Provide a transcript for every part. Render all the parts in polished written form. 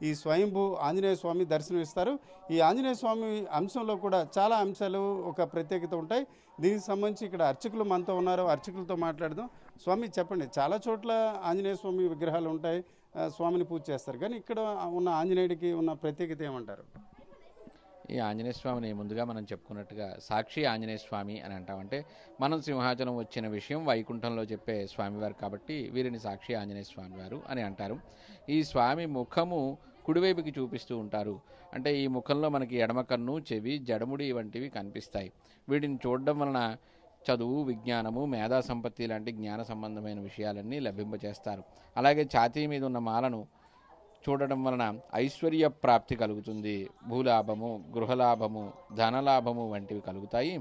ఈ స్వయంభూ ఆంజనేయ స్వామి దర్శనం ఇస్తారు. ఈ ఆంజనేయ స్వామి అంశంలో కూడా చాలా అంశాలు ఒక ప్రత్యేకత ఉంటాయి. దీనికి సంబంధించి ఇక్కడ అర్చకులు మనతో ఉన్నారు. అర్చకులతో మాట్లాడదాం. స్వామి చెప్పండి, చాలా చోట్ల ఆంజనేయ స్వామి విగ్రహాలు ఉంటాయి, స్వామిని పూజ చేస్తారు. కానీ ఇక్కడ ఉన్న ఆంజనేయుడికి ఉన్న ప్రత్యేకత ఏమంటారు? ఈ ఆంజనేయ స్వామిని ముందుగా మనం చెప్పుకున్నట్టుగా సాక్షి ఆంజనేయ స్వామి అని అంటామంటే మనం సింహాచలం వచ్చిన విషయం వైకుంఠంలో చెప్పే స్వామివారు కాబట్టి వీరిని సాక్షి ఆంజనేయ స్వామివారు అని అంటారు. ఈ స్వామి ముఖము కుడివైపుకి చూపిస్తూ ఉంటారు. అంటే ఈ ముఖంలో మనకి ఎడమ కన్ను, చెవి, జడముడి వంటివి కనిపిస్తాయి. వీటిని చూడడం వలన చదువు, విజ్ఞానము, మేధా సంపత్తి లాంటి జ్ఞాన సంబంధమైన విషయాలన్నీ లభింపచేస్తారు. అలాగే ఛాతీ మీద ఉన్న మాలను చూడడం వలన ఐశ్వర్య ప్రాప్తి కలుగుతుంది. భూలాభము, గృహలాభము, ధనలాభము వంటివి కలుగుతాయి.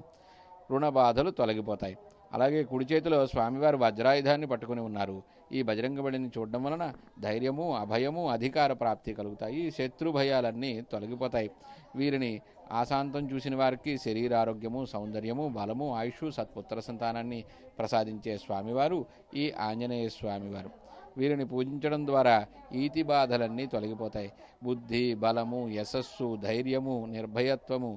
రుణ బాధలు తొలగిపోతాయి. అలాగే కుడి చేతిలో స్వామివారు వజ్రాయుధాన్ని పట్టుకుని ఉన్నారు. ఈ బజరంగబడిని చూడడం వలన ధైర్యము, అభయము, అధికార ప్రాప్తి కలుగుతాయి. శత్రు భయాలన్నీ తొలగిపోతాయి. వీరిని ఆశాంతం చూసిన వారికి శరీరారోగ్యము, సౌందర్యము, బలము, ఆయుష్, సత్పుత్ర సంతానాన్ని ప్రసాదించే స్వామివారు ఈ ఆంజనేయ స్వామివారు. వీరిని పూజించడం ద్వారా ఈతి బాధలన్నీ తొలగిపోతాయి. బుద్ధి, బలము, యశస్సు, ధైర్యము, నిర్భయత్వము,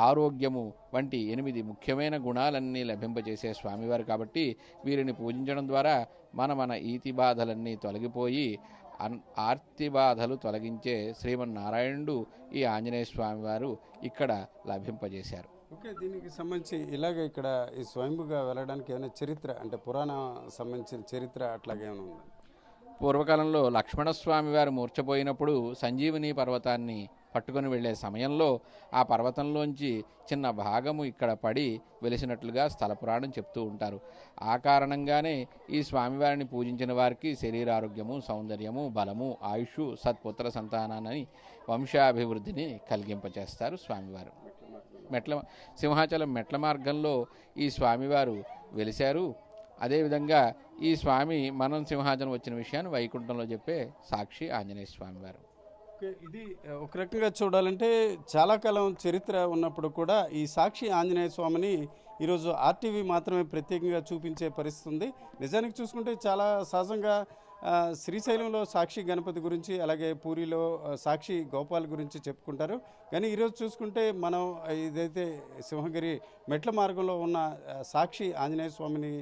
ఆరోగ్యము వంటి 8 ముఖ్యమైన గుణాలన్నీ లభింపజేసే స్వామివారు కాబట్టి వీరిని పూజించడం ద్వారా మన ఈతి బాధలన్నీ తొలగిపోయి ఆర్తి బాధలు తొలగించే శ్రీమన్నారాయణుడు ఈ ఆంజనేయ స్వామివారు ఇక్కడ లభింపజేశారు. ఓకే, దీనికి సంబంధించి ఇలాగ ఇక్కడ ఈ స్వయంభుగా వెళ్ళడానికి ఏమైనా చరిత్ర, అంటే పురాణ సంబంధించిన చరిత్ర అట్లాగే ఏమైనా ఉందా? పూర్వకాలంలో లక్ష్మణస్వామి వారు మూర్ఛపోయినప్పుడు సంజీవని పర్వతాన్ని పట్టుకొని వెళ్లే సమయంలో ఆ పర్వతంలోంచి చిన్న భాగము ఇక్కడ పడి వెలిసినట్లుగా స్థల పురాణం చెప్తూ ఉంటారు. ఆ కారణంగానే ఈ స్వామివారిని పూజించిన వారికి శరీరారోగ్యము, సౌందర్యము, బలము, ఆయుష్, సత్పుత్ర సంతానాన్ని, వంశాభివృద్ధిని కలిగింపచేస్తారు స్వామివారు. సింహాచలం మెట్ల మార్గంలో ఈ స్వామివారు వెలిశారు. అదేవిధంగా ఈ స్వామి మనం సింహాచలం వచ్చిన విషయాన్ని వైకుంఠంలో చెప్పే సాక్షి ఆంజనేయ స్వామివారు. ఇది ఒక రకంగా చూడాలంటే చాలా కాలం చరిత్ర ఉన్నప్పుడు కూడా ఈ సాక్షి ఆంజనేయ స్వామిని ఈరోజు ఆర్టీవీ మాత్రమే ప్రత్యేకంగా చూపించే పరిస్థితి ఉంది. నిజానికి చూసుకుంటే చాలా సహజంగా శ్రీశైలంలో సాక్షి గణపతి గురించి, అలాగే పూరిలో సాక్షి గోపాల్ గురించి చెప్పుకుంటారు. కానీ ఈరోజు చూసుకుంటే మనం ఇదైతే సింహగిరి మెట్ల మార్గంలో ఉన్న సాక్షి ఆంజనేయ స్వామిని